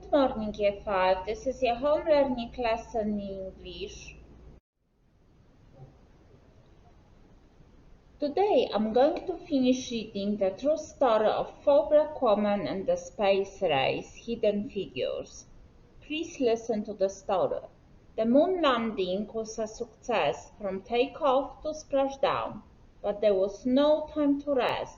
Good morning, Year 5. This is your home learning lesson in English. Today I'm going to finish reading the true story of 4 black women and the space race, Hidden Figures. Please listen to the story. The moon landing was a success from takeoff to splashdown, but there was no time to rest.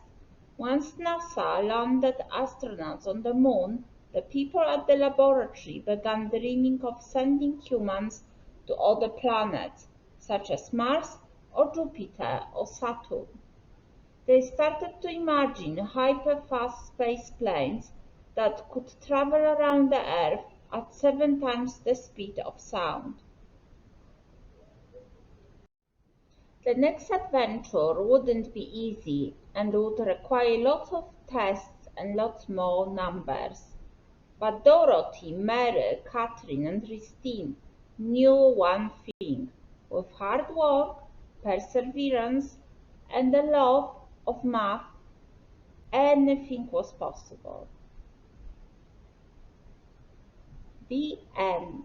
Once NASA landed astronauts on the moon, the people at the laboratory began dreaming of sending humans to other planets, such as Mars or Jupiter or Saturn. They started to imagine hyper-fast space planes that could travel around the Earth at 7 times the speed of sound. The next adventure wouldn't be easy and would require lots of tests and lots more numbers. But Dorothy, Mary, Catherine and Christine knew one thing. With hard work, perseverance and a love of math, anything was possible. The end.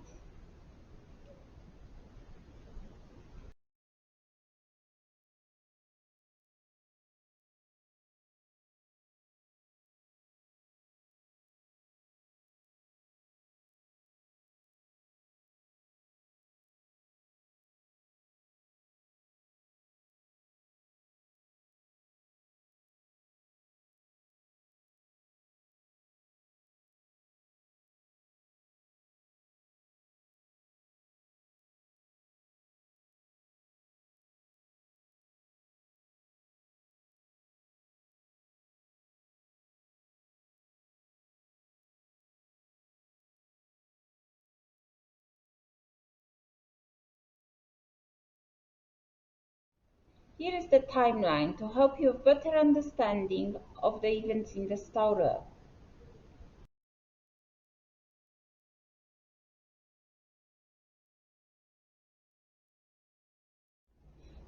Here is the timeline to help you with better understanding of the events in the story.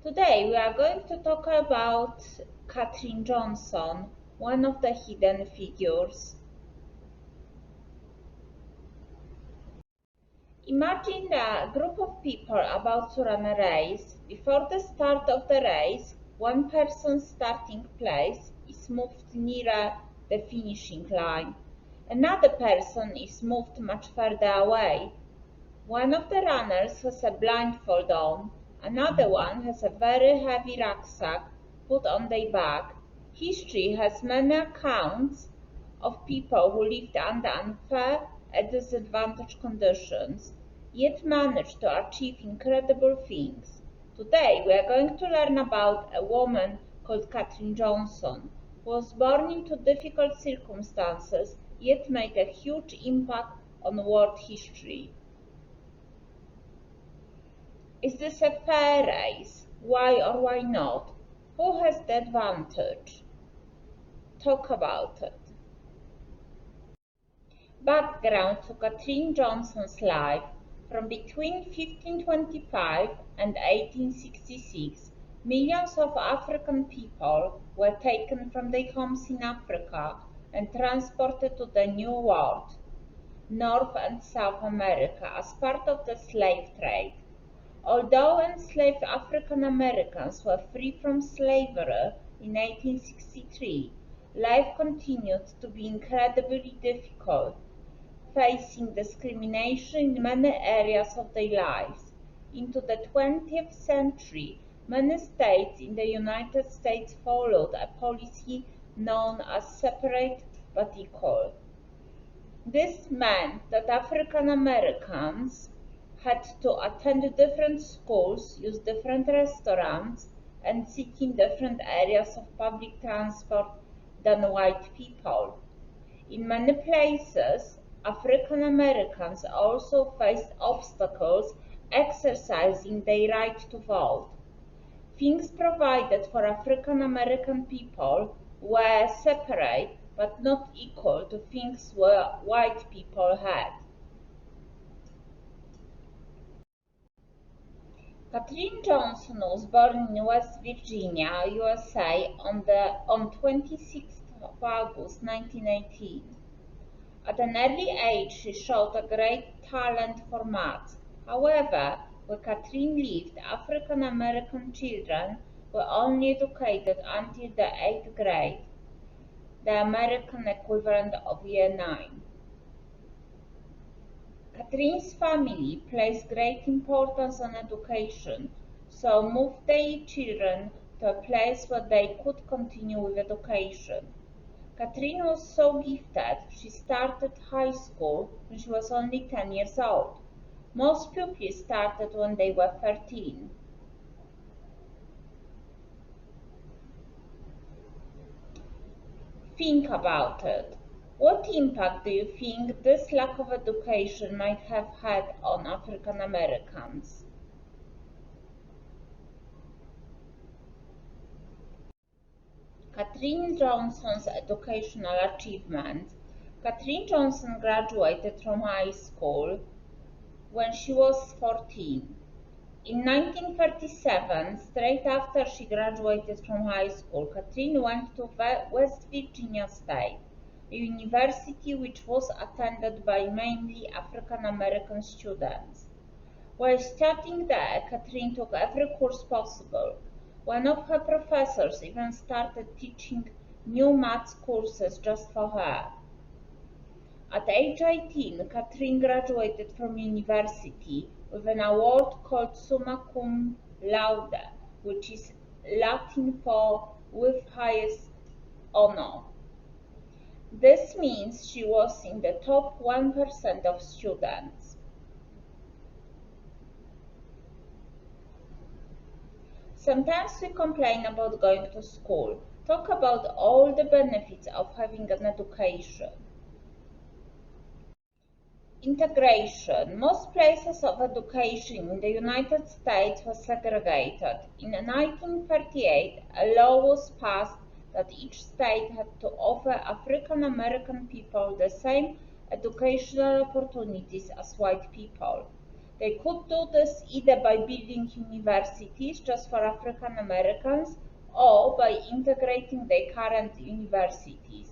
Today we are going to talk about Katherine Johnson, one of the hidden figures. Imagine a group of people about to run a race. Before the start of the race, one person's starting place is moved nearer the finishing line. Another person is moved much further away. One of the runners has a blindfold on. Another one has a very heavy rucksack put on their back. History has many accounts of people who lived under unfair and disadvantaged conditions, yet managed to achieve incredible things. Today we are going to learn about a woman called Katherine Johnson, who was born into difficult circumstances, yet made a huge impact on world history. Is this a fair race? Why or why not? Who has the advantage? Talk about it. Background to Katherine Johnson's life. From between 1525 and 1866, millions of African people were taken from their homes in Africa and transported to the New World, North and South America, as part of the slave trade. Although enslaved African Americans were free from slavery in 1863, life continued to be incredibly difficult, facing discrimination in many areas of their lives. Into the 20th century, many states in the United States followed a policy known as separate but equal. This meant that African Americans had to attend different schools, use different restaurants, and sit in different areas of public transport than white people. In many places, African Americans also faced obstacles exercising their right to vote. Things provided for African American people were separate but not equal to things white people had. Katherine Johnson was born in West Virginia, USA on 26th of August 1918. At an early age, she showed a great talent for maths. However, where Catherine lived, African American children were only educated until the 8th grade, the American equivalent of Year 9. Catherine's family placed great importance on education, so moved their children to a place where they could continue with education. Catherine was so gifted, she started high school when she was only 10 years old. Most pupils started when they were 13. Think about it. What impact do you think this lack of education might have had on African Americans? Katherine Johnson's educational achievements. Katherine Johnson graduated from high school when she was 14. In 1937, straight after she graduated from high school, Katherine went to West Virginia State, a university which was attended by mainly African American students. While studying there, Katherine took every course possible. One of her professors even started teaching new maths courses just for her. At age 18, Katherine graduated from university with an award called Summa Cum Laude, which is Latin for with highest honor. This means she was in the top 1% of students. Sometimes we complain about going to school. Talk about all the benefits of having an education. Integration. Most places of education in the United States were segregated. In 1938, a law was passed that each state had to offer African American people the same educational opportunities as white people. They could do this either by building universities just for African Americans or by integrating their current universities.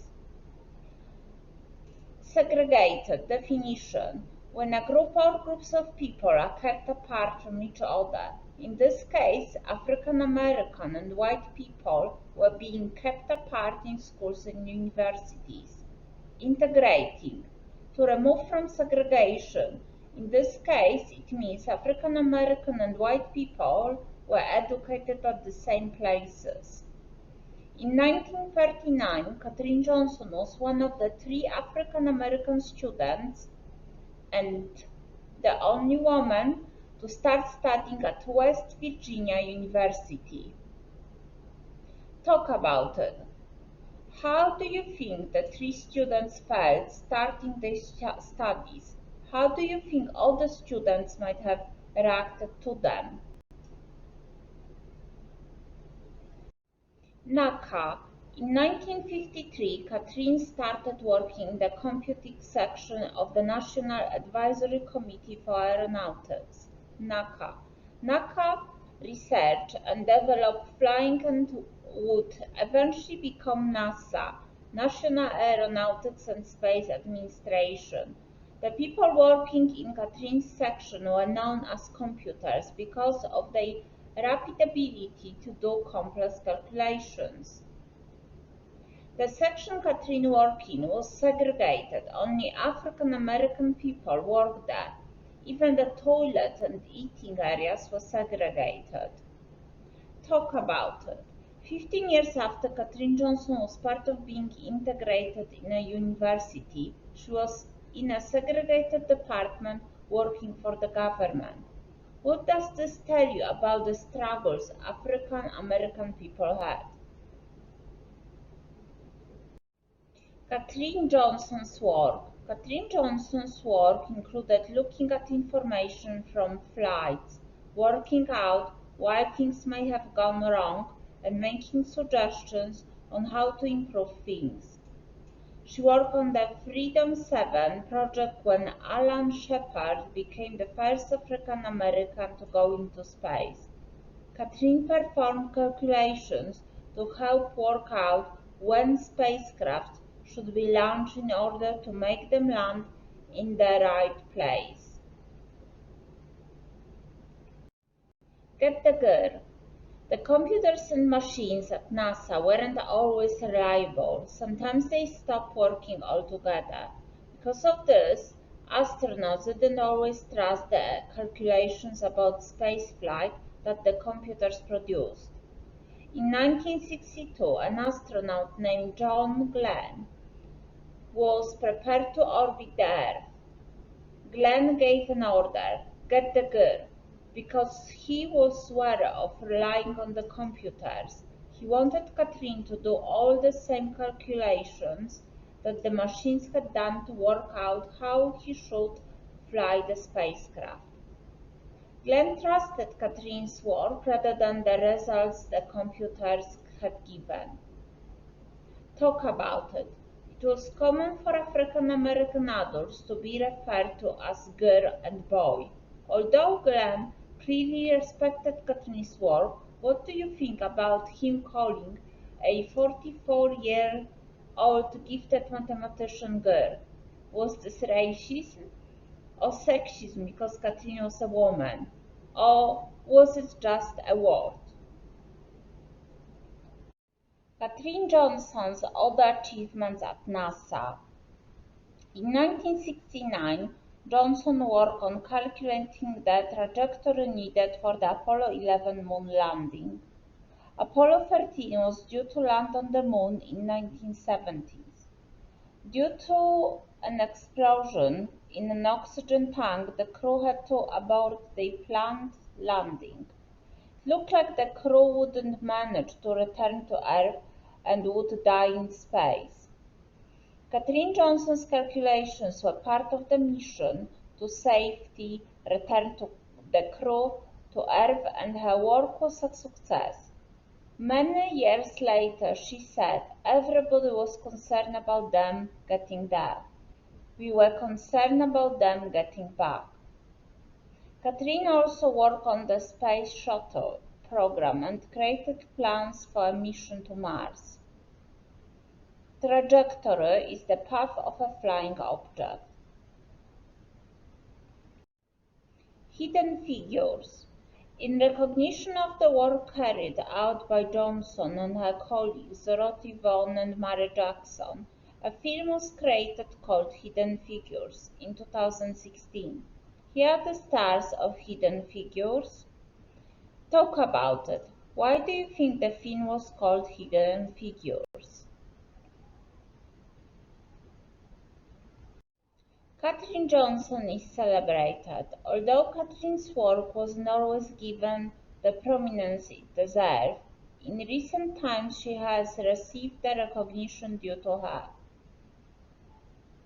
Segregated definition: when a group or groups of people are kept apart from each other. In this case, African American and white people were being kept apart in schools and universities. Integrating: to remove from segregation. In this case, it means African American and white people were educated at the same places. In 1939, Katherine Johnson was one of the 3 African American students and the only woman to start studying at West Virginia University. Talk about it. How do you think the 3 students felt starting their studies? How do you think all the students might have reacted to them? NACA. In 1953, Katherine started working in the computing section of the National Advisory Committee for Aeronautics, NACA. NACA researched and developed flying and would eventually become NASA, National Aeronautics and Space Administration. The people working in Katherine's section were known as computers because of their rapid ability to do complex calculations. The section Katherine worked in was segregated. Only African American people worked there. Even the toilet and eating areas were segregated. Talk about it. 15 years after Katherine Johnson was part of being integrated in a university, she was in a segregated department working for the government. What does this tell you about the struggles African American people had? Katherine Johnson's work. Katherine Johnson's work included looking at information from flights, working out why things may have gone wrong, and making suggestions on how to improve things. She worked on the Freedom 7 project when Alan Shepard became the first African American to go into space. Katherine performed calculations to help work out when spacecraft should be launched in order to make them land in the right place. Get the girl. The computers and machines at NASA weren't always reliable. Sometimes they stopped working altogether. Because of this, astronauts didn't always trust the calculations about spaceflight that the computers produced. In 1962, an astronaut named John Glenn was prepared to orbit the Earth. Glenn gave an order, "Get the girl," because he was wary of relying on the computers. He wanted Katrin to do all the same calculations that the machines had done to work out how he should fly the spacecraft. Glenn trusted Katrin's work rather than the results the computers had given. Talk about it. It was common for African American adults to be referred to as girl and boy. Although Glenn clearly respected Katrin's work, what do you think about him calling a 44-year-old gifted mathematician girl? Was this racism or sexism because Katrin was a woman? Or was it just a word? Katrin Johnson's other achievements at NASA. In 1969, Johnson worked on calculating the trajectory needed for the Apollo 11 moon landing. Apollo 13 was due to land on the moon in 1970. Due to an explosion in an oxygen tank, the crew had to abort the planned landing. It looked like the crew wouldn't manage to return to Earth and would die in space. Katrin Johnson's calculations were part of the mission to safely return the crew to Earth, and her work was a success. Many years later, she said, "Everybody was concerned about them getting there. We were concerned about them getting back." Katrin also worked on the Space Shuttle program and created plans for a mission to Mars. Trajectory is the path of a flying object. Hidden figures. In recognition of the work carried out by Johnson and her colleagues Dorothy Vaughan and Mary Jackson, a film was created called Hidden Figures in 2016. Here are the stars of Hidden Figures. Talk about it. Why do you think the film was called Hidden Figures? Katrin Johnson is celebrated. Although Katrin's work wasn't always given the prominence it deserved, in recent times she has received the recognition due to her.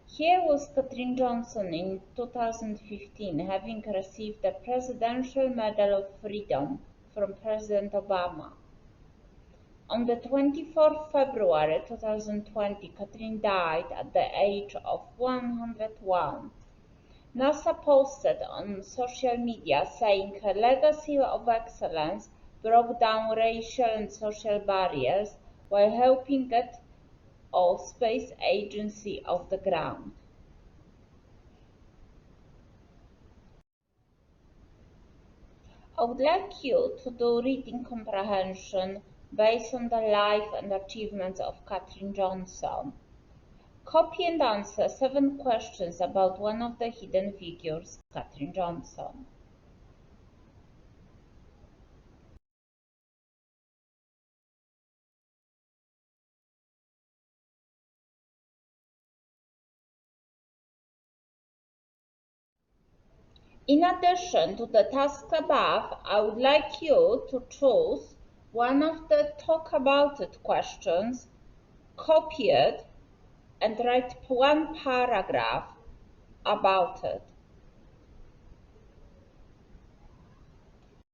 Here was Katrin Johnson in 2015, having received the Presidential Medal of Freedom from President Obama. On the 24th February 2020, Katrin died at the age of 101. NASA posted on social media saying her legacy of excellence broke down racial and social barriers while helping get our space agency off the ground. I would like you to do reading comprehension based on the life and achievements of Katrin Johnson. Copy and answer 7 questions about one of the hidden figures, Katrin Johnson. In addition to the tasks above, I would like you to choose one of the Talk About It questions, copy it, and write one paragraph about it.